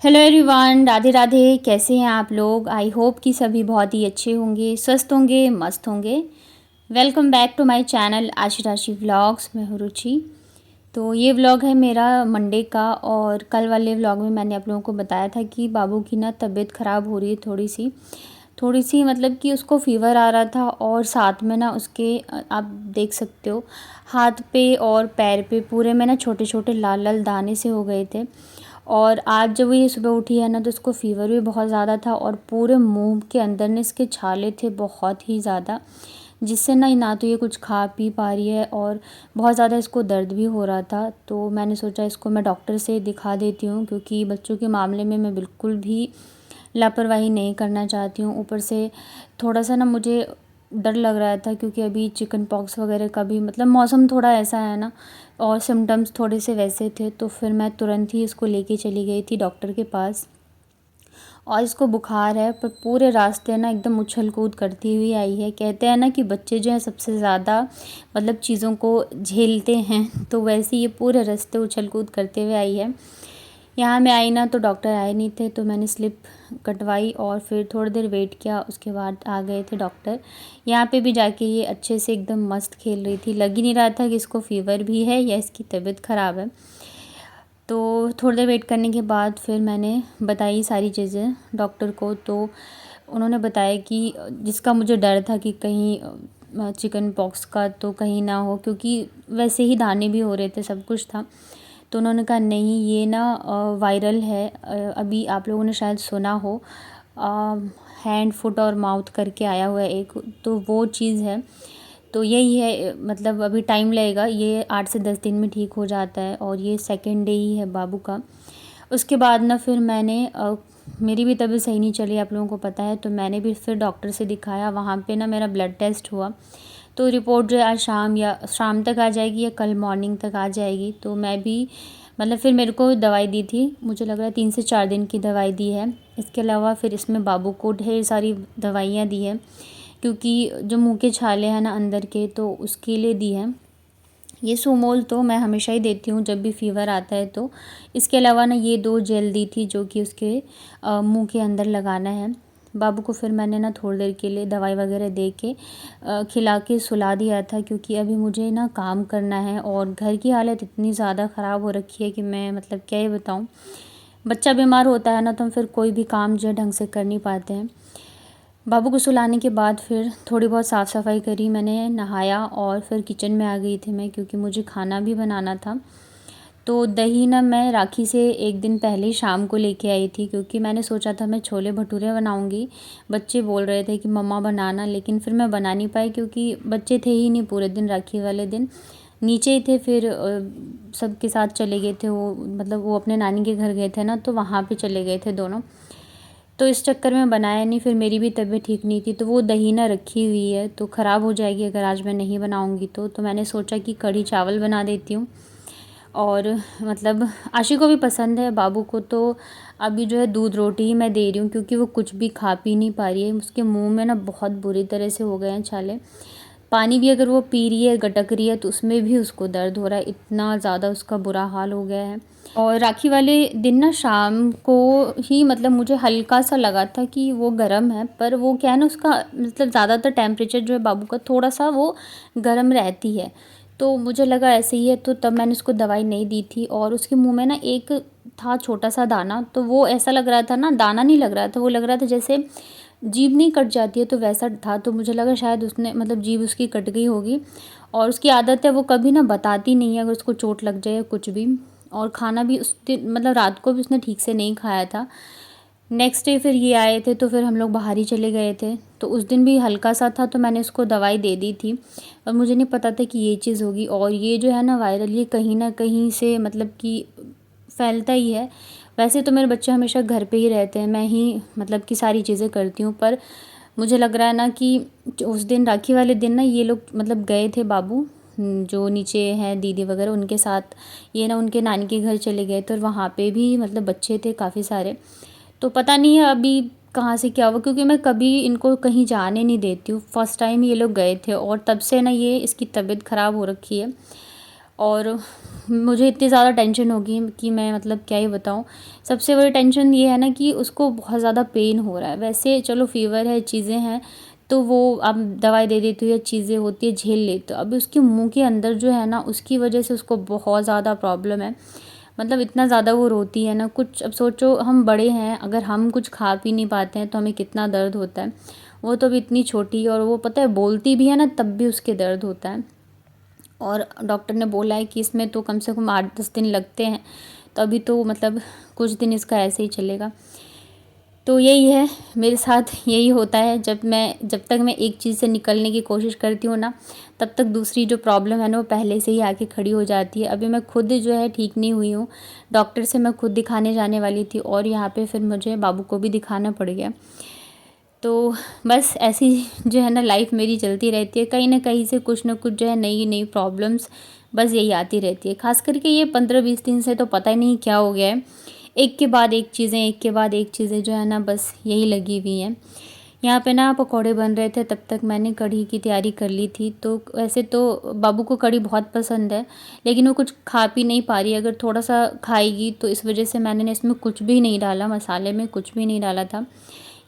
Hello everyone, Radhe Radhe. कैसे हैं आप लोग? आई होप कि सभी बहुत ही अच्छे होंगे, स्वस्थ होंगे, मस्त होंगे। Welcome back to my channel Ashi Rashi vlogs. मैं हूँ रुचि। तो ये व्लॉग है मेरा मंडे का। और कल वाले व्लॉग में मैंने आप लोगों को बताया था कि बाबू की ना तबीयत ख़राब हो रही है थोड़ी सी मतलब कि उसको फ़ीवर आ रहा था। और साथ में ना उसके आप देख सकते हो हाथ पे और पैर पे पूरे में ना छोटे छोटे लाल लाल दाने से हो गए थे। और आज जब वो ये सुबह उठी है ना तो उसको फ़ीवर भी बहुत ज़्यादा था और पूरे मुंह के अंदर ने इसके छाले थे बहुत ही ज़्यादा, जिससे ना तो ये कुछ खा पी पा रही है और बहुत ज़्यादा इसको दर्द भी हो रहा था। तो मैंने सोचा इसको मैं डॉक्टर से दिखा देती हूँ, क्योंकि बच्चों के मामले में मैं बिल्कुल भी लापरवाही नहीं करना चाहती हूँ। ऊपर से थोड़ा सा ना मुझे डर लग रहा था, क्योंकि अभी चिकन पॉक्स वगैरह का भी मतलब मौसम थोड़ा ऐसा है ना, और सिम्टम्स थोड़े से वैसे थे। तो फिर मैं तुरंत ही इसको लेके चली गई थी डॉक्टर के पास। और इसको बुखार है, पर पूरे रास्ते ना एकदम उछल कूद करती हुई आई है। कहते हैं ना कि बच्चे जो हैं सबसे ज़्यादा मतलब चीज़ों को झेलते हैं, तो वैसे ये पूरे रास्ते उछल कूद करते हुए आई है। यहाँ मैं आई ना तो डॉक्टर आए नहीं थे, तो मैंने स्लिप कटवाई और फिर थोड़ी देर वेट किया। उसके बाद आ गए थे डॉक्टर। यहाँ पे भी जाके ये अच्छे से एकदम मस्त खेल रही थी। लग ही नहीं रहा था कि इसको फ़ीवर भी है या इसकी तबीयत ख़राब है। तो थोड़ी देर वेट करने के बाद फिर मैंने बताई सारी चीज़ें डॉक्टर को। तो उन्होंने बताया कि जिसका मुझे डर था कि कहीं चिकन पॉक्स का तो कहीं ना हो, क्योंकि वैसे ही दाने भी हो रहे थे, सब कुछ था। तो उन्होंने कहा नहीं, ये ना वायरल है। अभी आप लोगों ने शायद सुना हो, हैंड फुट और माउथ करके आया हुआ है एक, तो वो चीज़ है। तो यही है, मतलब अभी टाइम लगेगा, ये 8 से 10 दिन में ठीक हो जाता है। और ये सेकेंड डे ही है बाबू का। उसके बाद ना फिर मैंने मेरी भी तबीयत सही नहीं चली, आप लोगों को पता है। तो मैंने भी फिर डॉक्टर से दिखाया। वहाँ पे ना मेरा ब्लड टेस्ट हुआ। तो रिपोर्ट जो है आज शाम तक आ जाएगी या कल मॉर्निंग तक आ जाएगी। तो मैं भी मतलब फिर मेरे को दवाई दी थी, मुझे लग रहा है 3 से 4 दिन की दवाई दी है। इसके अलावा फिर इसमें बाबू को ढेर सारी दवाइयाँ दी है, क्योंकि जो मुंह के छाले हैं ना अंदर के, तो उसके लिए दी है। ये सूमोल तो मैं हमेशा ही देती हूँ जब भी फ़ीवर आता है तो। इसके अलावा ना ये 2 जेल दी थी जो कि उसके मुंह के अंदर लगाना है। बाबू को फिर मैंने ना थोड़ी देर के लिए दवाई वगैरह दे के खिला के सुला दिया था, क्योंकि अभी मुझे ना काम करना है। और घर की हालत इतनी ज़्यादा ख़राब हो रखी है कि मैं मतलब क्या ही बताऊँ। बच्चा बीमार होता है ना तो हम फिर कोई भी काम जो है ढंग से कर नहीं पाते हैं। बाबू को सुलाने के बाद फिर थोड़ी बहुत साफ़ सफाई करी मैंने, नहाया और फिर किचन में आ गई थी मैं, क्योंकि मुझे खाना भी बनाना था। तो दही ना मैं राखी से एक दिन पहले ही शाम को लेके आई थी, क्योंकि मैंने सोचा था मैं छोले भटूरे बनाऊंगी। बच्चे बोल रहे थे कि मम्मा बनाना, लेकिन फिर मैं बना नहीं पाई, क्योंकि बच्चे थे ही नहीं पूरे दिन। राखी वाले दिन नीचे ही थे। फिर सबके साथ चले गए थे वो, मतलब वो अपने नानी के घर गए थे ना, तो वहाँ पे चले गए थे दोनों। तो इस चक्कर में बनाया नहीं। फिर मेरी भी तबीयत ठीक नहीं थी, तो वो दही ना रखी हुई है तो ख़राब हो जाएगी अगर आज मैं नहीं बनाऊंगी तो मैंने सोचा कि कढ़ी चावल बना देती हूँ। और मतलब आशी को भी पसंद है, बाबू को तो अभी जो है दूध रोटी ही मैं दे रही हूँ, क्योंकि वो कुछ भी खा पी नहीं पा रही है। उसके मुंह में ना बहुत बुरी तरह से हो गए हैं छाले। पानी भी अगर वो पी रही है, गटक रही है, तो उसमें भी उसको दर्द हो रहा है। इतना ज़्यादा उसका बुरा हाल हो गया है। और राखी वाले दिन ना शाम को ही मतलब मुझे हल्का सा लगा था कि वो गर्म है, पर वो क्या है ना, उसका मतलब ज़्यादातर टेम्परेचर जो है बाबू का थोड़ा सा वो गर्म रहती है। तो मुझे लगा ऐसे ही है, तो तब मैंने उसको दवाई नहीं दी थी। और उसके मुंह में ना एक था छोटा सा दाना, तो वो ऐसा लग रहा था ना, दाना नहीं लग रहा था, वो लग रहा था जैसे जीभ नहीं कट जाती है तो वैसा था। तो मुझे लगा शायद उसने मतलब जीभ उसकी कट गई होगी। और उसकी आदत है वो कभी ना बताती नहीं है अगर उसको चोट लग जाए या कुछ भी। और खाना भी उस दिन मतलब रात को भी उसने ठीक से नहीं खाया था। नेक्स्ट डे फिर ये आए थे तो फिर हम लोग बाहर ही चले गए थे, तो उस दिन भी हल्का सा था तो मैंने उसको दवाई दे दी थी। और मुझे नहीं पता था कि ये चीज़ होगी। और ये जो है ना वायरल, ये कहीं ना कहीं से मतलब कि फैलता ही है। वैसे तो मेरे बच्चे हमेशा घर पे ही रहते हैं, मैं ही मतलब कि सारी चीज़ें करती हूँ। पर मुझे लग रहा है ना कि उस दिन राखी वाले दिन ना ये लोग मतलब गए थे बाबू, जो नीचे हैं दीदी वगैरह, उनके साथ ये ना उनके नानी के घर चले गए थे। और वहाँ पे भी मतलब बच्चे थे काफ़ी सारे। तो पता नहीं है अभी कहाँ से क्या हुआ, क्योंकि मैं कभी इनको कहीं जाने नहीं देती हूँ। फर्स्ट टाइम ये लोग गए थे और तब से ना ये इसकी तबीयत ख़राब हो रखी है। और मुझे इतनी ज़्यादा टेंशन हो गई कि मैं मतलब क्या ही बताऊँ। सबसे बड़ी टेंशन ये है ना कि उसको बहुत ज़्यादा पेन हो रहा है। वैसे चलो फ़ीवर है, चीज़ें हैं, तो वो आप दवाई दे देती हो या चीज़ें होती है झेल लेते हो। अभी उसके मुँह के अंदर जो है ना, उसकी वजह से उसको बहुत ज़्यादा प्रॉब्लम है। मतलब इतना ज़्यादा वो रोती है ना, कुछ अब सोचो हम बड़े हैं, अगर हम कुछ खा पी नहीं पाते हैं तो हमें कितना दर्द होता है। वो तो अभी इतनी छोटी है और वो पता है बोलती भी है ना, तब भी उसके दर्द होता है। और डॉक्टर ने बोला है कि इसमें तो कम से कम 8-10 दिन लगते हैं, तो अभी तो मतलब कुछ दिन इसका ऐसे ही चलेगा। तो यही है, मेरे साथ यही होता है, जब तक मैं एक चीज़ से निकलने की कोशिश करती हूँ ना, तब तक दूसरी जो प्रॉब्लम है ना वो पहले से ही आके खड़ी हो जाती है। अभी मैं खुद जो है ठीक नहीं हुई हूँ, डॉक्टर से मैं खुद दिखाने जाने वाली थी और यहाँ पे फिर मुझे बाबू को भी दिखाना पड़ गया। तो बस ऐसी जो है ना लाइफ मेरी चलती रहती है, कहीं ना कहीं से कुछ ना कुछ जो है नई नई प्रॉब्लम्स बस यही आती रहती है। खास करके ये 15-20 दिन से तो पता ही नहीं क्या हो गया है, एक के बाद एक चीज़ें, एक के बाद एक चीज़ें जो है ना बस यही लगी हुई हैं। यहाँ पे ना पकौड़े बन रहे थे, तब तक मैंने कढ़ी की तैयारी कर ली थी। तो वैसे तो बाबू को कढ़ी बहुत पसंद है, लेकिन वो कुछ खा पी नहीं पा रही है। अगर थोड़ा सा खाएगी तो इस वजह से मैंने इसमें कुछ भी नहीं डाला, मसाले में कुछ भी नहीं डाला था।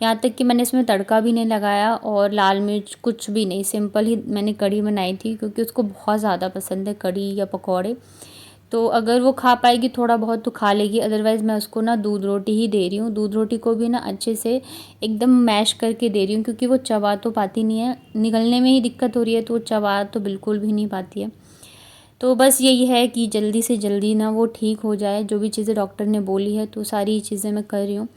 यहाँ तक कि मैंने इसमें तड़का भी नहीं लगाया और लाल मिर्च कुछ भी नहीं, सिंपल ही मैंने कढ़ी बनाई थी, क्योंकि उसको बहुत ज़्यादा पसंद है कढ़ी या पकौड़े। तो अगर वो खा पाएगी थोड़ा बहुत तो खा लेगी, अदरवाइज़ मैं उसको ना दूध रोटी ही दे रही हूँ। दूध रोटी को भी ना अच्छे से एकदम मैश करके दे रही हूँ, क्योंकि वो चबा तो पाती नहीं है, निगलने में ही दिक्कत हो रही है, तो वो चबा तो बिल्कुल भी नहीं पाती है। तो बस यही है कि जल्दी से जल्दी ना वो ठीक हो जाए, जो भी चीज़ें डॉक्टर ने बोली है तो सारी चीज़ें मैं कर रही हूँ।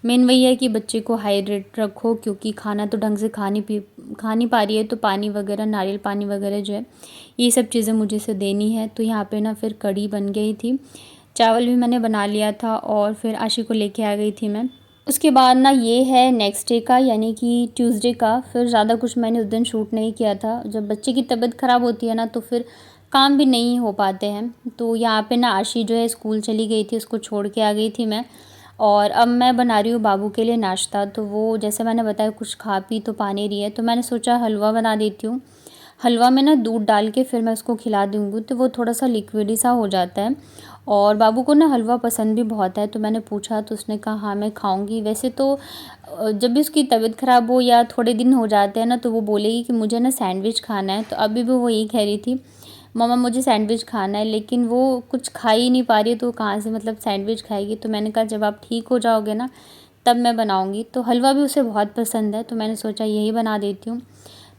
मेन वही है कि बच्चे को हाइड्रेट रखो, क्योंकि खाना तो ढंग से खा नहीं पा रही है, तो पानी वगैरह, नारियल पानी वगैरह जो है ये सब चीज़ें मुझे से देनी है। तो यहाँ पे ना फिर कढ़ी बन गई थी, चावल भी मैंने बना लिया था और फिर आशी को लेके आ गई थी मैं। उसके बाद ना ये है नेक्स्ट डे का, यानी कि ट्यूसडे का। फिर ज़्यादा कुछ मैंने उस दिन शूट नहीं किया था। जब बच्चे की तबीयत ख़राब होती है ना तो फिर काम भी नहीं हो पाते हैं। तो यहाँ पे ना आशी जो है स्कूल चली गई थी, उसको छोड़ के आ गई थी मैं। और अब मैं बना रही हूँ बाबू के लिए नाश्ता। तो वो जैसे मैंने बताया कुछ खा पी तो पा नहीं रही है, तो मैंने सोचा हलवा बना देती हूँ। हलवा में ना दूध डाल के फिर मैं उसको खिला दूँगी, तो वो थोड़ा सा लिक्विडी सा हो जाता है। और बाबू को ना हलवा पसंद भी बहुत है, तो मैंने पूछा तो उसने कहा हाँ मैं खाऊंगी। वैसे तो जब भी उसकी तबीयत ख़राब हो या थोड़े दिन हो जाते हैं ना, तो वो बोलेगी कि मुझे ना सैंडविच खाना है। तो अभी भी वो यही कह रही थी, मम्मा मुझे सैंडविच खाना है, लेकिन वो कुछ खा ही नहीं पा रही है, तो कहाँ से मतलब सैंडविच खाएगी। तो मैंने कहा जब आप ठीक हो जाओगे ना तब मैं बनाऊँगी। तो हलवा भी उसे बहुत पसंद है, तो मैंने सोचा यही बना देती हूँ।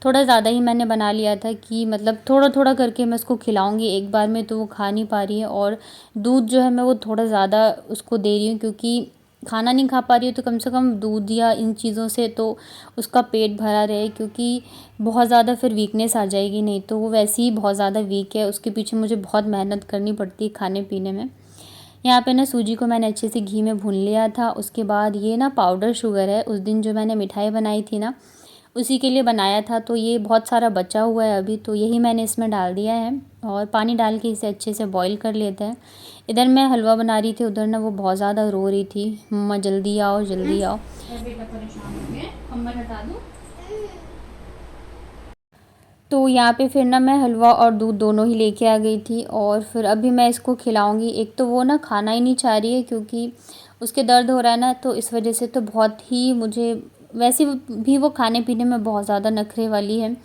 थोड़ा ज़्यादा ही मैंने बना लिया था कि मतलब थोड़ा थोड़ा करके मैं उसको खिलाऊंगी, एक बार में तो वो खा नहीं पा रही है। और दूध जो है मैं वो थोड़ा ज़्यादा उसको दे रही हूँ, क्योंकि खाना नहीं खा पा रही है, तो कम से कम दूध या इन चीज़ों से तो उसका पेट भरा रहे, क्योंकि बहुत ज़्यादा फिर वीकनेस आ जाएगी। नहीं तो वो वैसे ही बहुत ज़्यादा वीक है, उसके पीछे मुझे बहुत मेहनत करनी पड़ती है खाने पीने में। यहाँ पे ना सूजी को मैंने अच्छे से घी में भून लिया था। उसके बाद ये ना पाउडर शुगर है, उस दिन जो मैंने मिठाई बनाई थी ना उसी के लिए बनाया था। तो ये बहुत सारा बचा हुआ है अभी, तो यही मैंने इसमें डाल दिया है और पानी डाल के इसे अच्छे से बॉईल कर लेते हैं। इधर मैं हलवा बना रही थी, उधर ना वो बहुत ज़्यादा रो रही थी, मम्मा जल्दी आओ जल्दी आओ। बेटा परेशान हो गए, कंबल हटा दूँ। तो यहाँ पे फिर ना मैं हलवा और दूध दोनों ही लेके आ गई थी और फिर अभी मैं इसको खिलाऊंगी। एक तो वो ना खाना ही नहीं चाह रही है, क्योंकि उसके दर्द हो रहा है ना, तो इस वजह से तो बहुत ही मुझे, वैसे भी वो खाने पीने में बहुत ज़्यादा नखरे वाली है,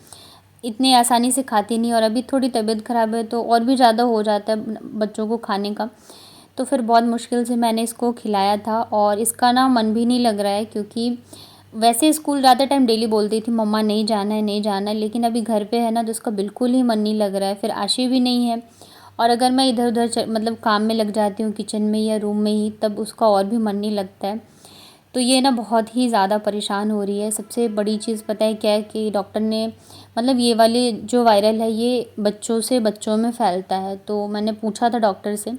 इतनी आसानी से खाती नहीं। और अभी थोड़ी तबीयत ख़राब है तो और भी ज़्यादा हो जाता है बच्चों को खाने का। तो फिर बहुत मुश्किल से मैंने इसको खिलाया था और इसका ना मन भी नहीं लग रहा है, क्योंकि वैसे स्कूल जाते टाइम डेली बोलती थी मम्मा नहीं जाना है नहीं जाना है, लेकिन अभी घर पे है ना तो उसका बिल्कुल ही मन नहीं लग रहा है। फिर आशी भी नहीं है, और अगर मैं इधर उधर मतलब काम में लग जाती हूँ किचन में या रूम में ही, तब उसका और भी मन नहीं लगता है। तो ये ना बहुत ही ज़्यादा परेशान हो रही है। सबसे बड़ी चीज़ पता है क्या है, कि डॉक्टर ने मतलब ये वाले जो वायरल है ये बच्चों से बच्चों में फैलता है। तो मैंने पूछा था डॉक्टर से,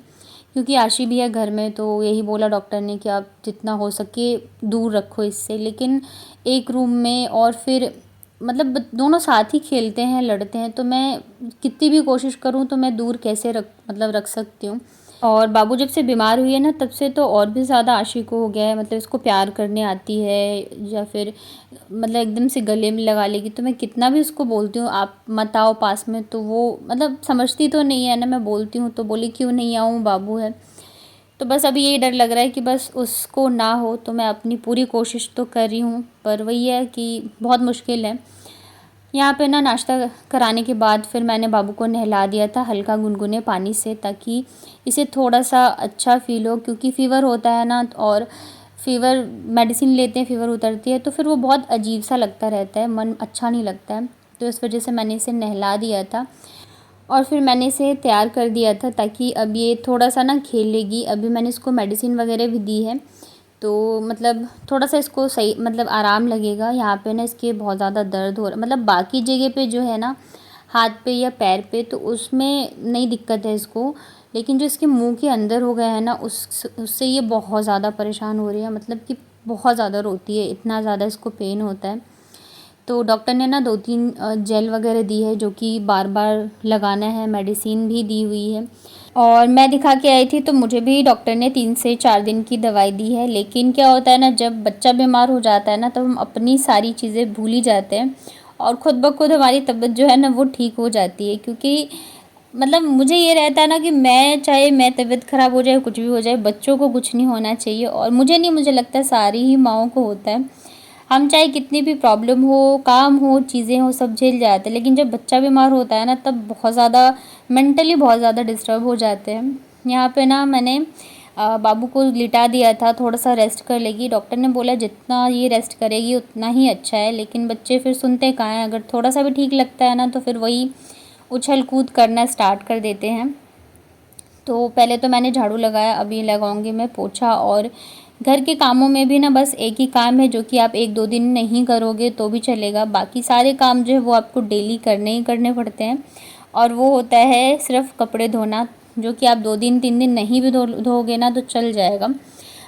क्योंकि आशी भी है घर में, तो यही बोला डॉक्टर ने कि आप जितना हो सके दूर रखो इससे। लेकिन एक रूम में और फिर मतलब दोनों साथ ही खेलते हैं लड़ते हैं, तो मैं कितनी भी कोशिश करूँ तो मैं दूर कैसे रख सकती हूँ। और बाबू जब से बीमार हुई है ना, तब से तो और भी ज़्यादा आशिक हो गया है। मतलब इसको प्यार करने आती है, या फिर मतलब एकदम से गले में लगा लेगी। तो मैं कितना भी उसको बोलती हूँ आप मत आओ पास में, तो वो मतलब समझती तो नहीं है ना। मैं बोलती हूँ तो बोली क्यों नहीं आऊँ, बाबू है। तो बस अभी यही डर लग रहा है कि बस उसको ना हो। तो मैं अपनी पूरी कोशिश तो कर रही हूँ, पर वही है कि बहुत मुश्किल है। यहाँ पे ना नाश्ता कराने के बाद फिर मैंने बाबू को नहला दिया था हल्का गुनगुने पानी से, ताकि इसे थोड़ा सा अच्छा फ़ील हो। क्योंकि फ़ीवर होता है ना, और फ़ीवर मेडिसिन लेते हैं, फ़ीवर उतरती है तो फिर वो बहुत अजीब सा लगता रहता है, मन अच्छा नहीं लगता है। तो इस वजह से मैंने इसे नहला दिया था और फिर मैंने इसे तैयार कर दिया था, ताकि अब ये थोड़ा सा ना खेल लेगी। अभी मैंने इसको मेडिसिन वगैरह भी दी है, तो मतलब थोड़ा सा इसको सही मतलब आराम लगेगा। यहाँ पे ना इसके बहुत ज़्यादा दर्द हो रहा, मतलब बाकी जगह पे जो है ना, हाथ पे या पैर पे, तो उसमें नहीं दिक्कत है इसको। लेकिन जो इसके मुंह के अंदर हो गया है ना, उससे ये बहुत ज़्यादा परेशान हो रही है। मतलब कि बहुत ज़्यादा रोती है, इतना ज़्यादा इसको पेन होता है। तो डॉक्टर ने ना 2-3 जेल वगैरह दी है, जो कि बार बार लगाना है, मेडिसिन भी दी हुई है। और मैं दिखा के आई थी तो मुझे भी डॉक्टर ने 3 से 4 दिन की दवाई दी है। लेकिन क्या होता है ना, जब बच्चा बीमार हो जाता है ना, तो हम अपनी सारी चीज़ें भूल ही जाते हैं, और ख़ुद ब खुद हमारी तबीयत जो है ना वो ठीक हो जाती है। क्योंकि मतलब मुझे ये रहता है ना कि मैं चाहे मैं तबीयत ख़राब हो जाए, कुछ भी हो जाए, बच्चों को कुछ नहीं होना चाहिए। और मुझे नहीं, मुझे लगता है सारी ही माँओं को होता है। हम चाहे कितनी भी प्रॉब्लम हो, काम हो, चीज़ें हो, सब झेल जाते हैं। लेकिन जब बच्चा बीमार होता है ना, तब बहुत ज़्यादा मेंटली बहुत ज़्यादा डिस्टर्ब हो जाते हैं। यहाँ पे ना मैंने बाबू को लिटा दिया था, थोड़ा सा रेस्ट कर लेगी। डॉक्टर ने बोला जितना ये रेस्ट करेगी उतना ही अच्छा है। लेकिन बच्चे फिर सुनते कहाँ हैं, अगर थोड़ा सा भी ठीक लगता है ना, तो फिर वही उछल कूद करना स्टार्ट कर देते हैं। तो पहले तो मैंने झाड़ू लगाया, अभी लगाऊंगी मैं पोछा। और घर के कामों में भी ना बस एक ही काम है, जो कि आप 1-2 दिन नहीं करोगे तो भी चलेगा। बाकी सारे काम जो है वो आपको डेली करने ही करने पड़ते हैं। और वो होता है सिर्फ कपड़े धोना, जो कि आप 2 दिन 3 दिन नहीं भी धोगे ना तो चल जाएगा।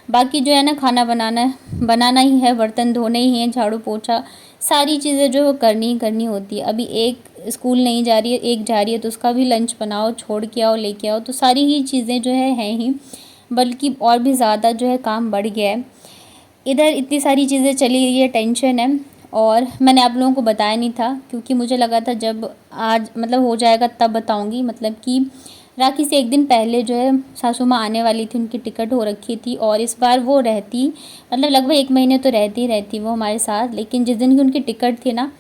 बाकी जो है ना, खाना बनाना ही है, बर्तन धोने ही हैं, झाड़ू पोछा सारी चीज़ें जो है वो करनी ही करनी होती है। अभी एक स्कूल नहीं जा रही है, एक जा रही है, तो उसका भी लंच बनाओ, छोड़ के आओ, लेके आओ। तो सारी ही चीज़ें जो है ही, बल्कि और भी ज़्यादा जो है काम बढ़ गया है। इधर इतनी सारी चीज़ें चली गई है, टेंशन है। और मैंने आप लोगों को बताया नहीं था, क्योंकि मुझे लगा था जब आज मतलब हो जाएगा तब बताऊंगी। मतलब कि राखी से एक दिन पहले जो है सासू माँ आने वाली थी, उनकी टिकट हो रखी थी। और इस बार वो रहती, मतलब लगभग 1 महीने तो रहती ही रहती वो हमारे साथ। लेकिन जिस दिन की उनकी टिकट थी ना,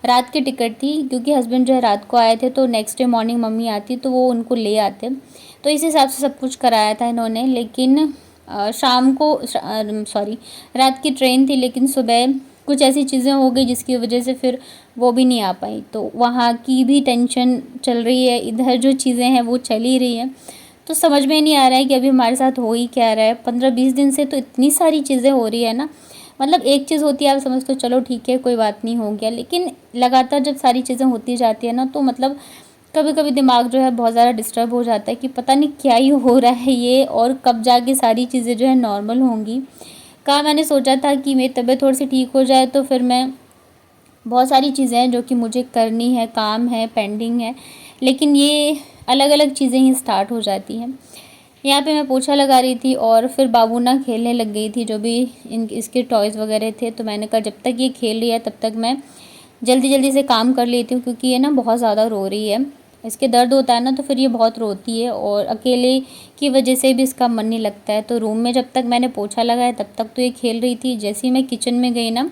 रात की टिकट थी, क्योंकि हस्बैंड जो है रात को आए थे, तो नेक्स्ट डे मॉर्निंग मम्मी आती तो वो उनको ले आते। तो इस हिसाब से सब कुछ कराया था इन्होंने। लेकिन शाम को सॉरी रात की ट्रेन थी, लेकिन सुबह कुछ ऐसी चीज़ें हो गई जिसकी वजह से फिर वो भी नहीं आ पाई। तो वहाँ की भी टेंशन चल रही है, इधर जो चीज़ें हैं वो चल ही रही हैं। तो समझ में नहीं आ रहा है कि अभी हमारे साथ हो ही क्या रहा है। 15-20 दिन से तो इतनी सारी चीज़ें हो रही है ना। मतलब एक चीज़ होती है, आप समझते हो चलो ठीक है कोई बात नहीं, हो गया। लेकिन लगातार जब सारी चीज़ें होती जाती है ना, तो मतलब कभी कभी दिमाग जो है बहुत ज़्यादा डिस्टर्ब हो जाता है कि पता नहीं क्या ही हो रहा है ये, और कब जाके सारी चीज़ें जो है नॉर्मल होंगी। कहाँ मैंने सोचा था कि मेरी तबीयत थोड़ी सी ठीक हो जाए तो फिर मैं बहुत सारी चीज़ें हैं जो कि मुझे करनी है, काम है, पेंडिंग है, लेकिन ये अलग अलग चीज़ें ही स्टार्ट हो जाती हैं। यहाँ पे मैं पोछा लगा रही थी और फिर बाबू ना खेलने लग गई थी, जो भी इसके टॉयज़ वगैरह थे। तो मैंने कहा जब तक ये खेल रही है तब तक मैं जल्दी जल्दी से काम कर लेती हूँ, क्योंकि ये ना बहुत ज़्यादा रो रही है। इसके दर्द होता है ना, तो फिर ये बहुत रोती है, और अकेले की वजह से भी इसका मन नहीं लगता है। तो रूम में जब तक मैंने पोछा लगाया तब तक तो ये खेल रही थी। जैसे ही मैं किचन में गई ना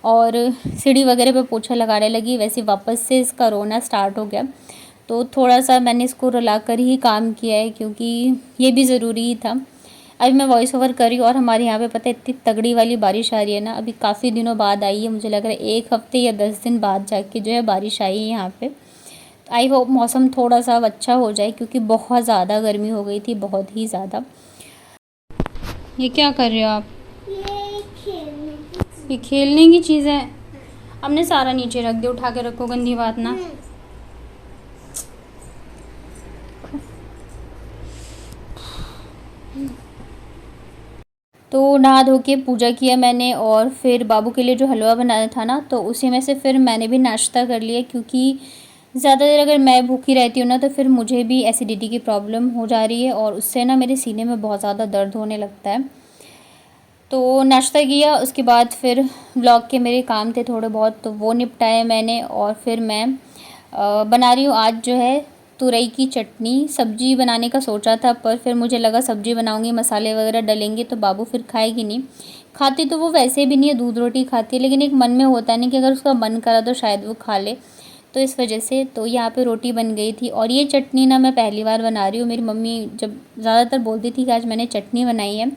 और सीढ़ी वगैरह पे पोछा लगाने लगी, वैसे वापस से इसका रोना स्टार्ट हो गया। तो थोड़ा सा मैंने इसको रुला कर ही काम किया है, क्योंकि ये भी ज़रूरी ही था। अभी मैं वॉइस ओवर कर रही हूँ, और हमारे यहाँ पे पता है इतनी तगड़ी वाली बारिश आ रही है ना, अभी काफ़ी दिनों बाद आई है। मुझे लग रहा है 1 हफ्ते या 10 दिन बाद जाके जो है बारिश आई है यहाँ पे। आई होप मौसम थोड़ा सा अच्छा हो जाए, क्योंकि बहुत ज़्यादा गर्मी हो गई थी, बहुत ही ज़्यादा। ये क्या कर रहे हो आप? ये खेलने की चीज़ है। हमने सारा नीचे रख दिया, उठा के रखो, गंदी बात ना। तो नहा धो के पूजा किया मैंने, और फिर बाबू के लिए जो हलवा बनाया था ना, तो उसी में से फिर मैंने भी नाश्ता कर लिया। क्योंकि ज़्यादा देर अगर मैं भूखी रहती हूँ ना तो फिर मुझे भी एसिडिटी की प्रॉब्लम हो जा रही है और उससे ना मेरे सीने में बहुत ज़्यादा दर्द होने लगता है। तो नाश्ता किया, उसके बाद फिर ब्लॉग के मेरे काम थे थोड़े बहुत, तो वो निपटाए मैंने और फिर मैं बना रही हूँ आज जो है तुरई की चटनी। सब्जी बनाने का सोचा था पर फिर मुझे लगा सब्जी बनाऊंगी मसाले वगैरह डलेंगे तो बाबू फिर खाएगी नहीं। खाती तो वो वैसे भी नहीं है, दूध रोटी खाती है, लेकिन एक मन में होता नहीं कि अगर उसका मन करा तो शायद वो खा ले, तो इस वजह से तो यहाँ पे रोटी बन गई थी। और ये चटनी ना मैं पहली बार बना रही हूँ। मेरी मम्मी जब ज़्यादातर बोलती थी कि आज मैंने चटनी बनाई है,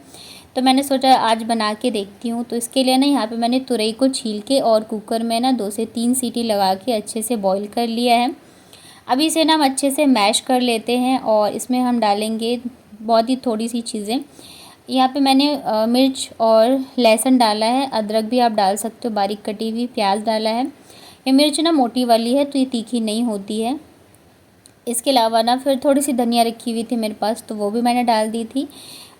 तो मैंने सोचा आज बना के देखती हूँ। तो इसके लिए ना यहाँ पे मैंने तुरई को छील के और कुकर में ना 2 से 3 सीटी लगा के अच्छे से बॉईल कर लिया है। अभी इसे ना हम अच्छे से मैश कर लेते हैं और इसमें हम डालेंगे बहुत ही थोड़ी सी चीज़ें। यहाँ पे मैंने मिर्च और लहसुन डाला है, अदरक भी आप डाल सकते हो, बारीक कटी हुई प्याज डाला है। ये मिर्च ना मोटी वाली है तो ये तीखी नहीं होती है। इसके अलावा ना फिर थोड़ी सी धनिया रखी हुई थी मेरे पास, तो वो भी मैंने डाल दी थी।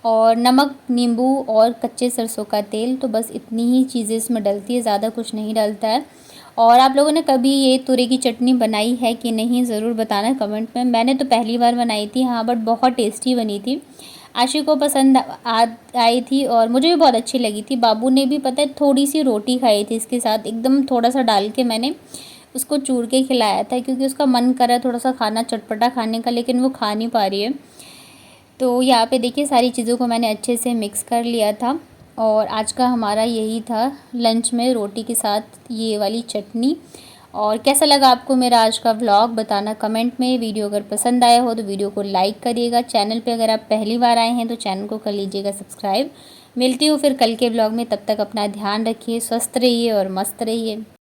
और नमक, नींबू और कच्चे सरसों का तेल, तो बस इतनी ही चीज़ें इसमें डलती है, ज़्यादा कुछ नहीं डलता है। और आप लोगों ने कभी ये तुरई की चटनी बनाई है कि नहीं, ज़रूर बताना कमेंट में। मैंने तो पहली बार बनाई थी हाँ, बट बहुत टेस्टी बनी थी। आशी को पसंद आई थी और मुझे भी बहुत अच्छी लगी थी। बाबू ने भी पता है थोड़ी सी रोटी खाई थी इसके साथ, एकदम थोड़ा सा डाल के मैंने उसको चूर के खिलाया था, क्योंकि उसका मन कर रहा है थोड़ा सा खाना, चटपटा खाने का, लेकिन वो खा नहीं पा रही है। तो यहाँ पे देखिए सारी चीज़ों को मैंने अच्छे से मिक्स कर लिया था। और आज का हमारा यही था लंच में रोटी के साथ ये वाली चटनी। और कैसा लगा आपको मेरा आज का व्लॉग, बताना कमेंट में। वीडियो अगर पसंद आया हो तो वीडियो को लाइक करिएगा। चैनल पे अगर आप पहली बार आए हैं तो चैनल को कर लीजिएगा सब्सक्राइब। मिलती हूँ फिर कल के व्लॉग में, तब तक अपना ध्यान रखिए, स्वस्थ रहिए और मस्त रहिए।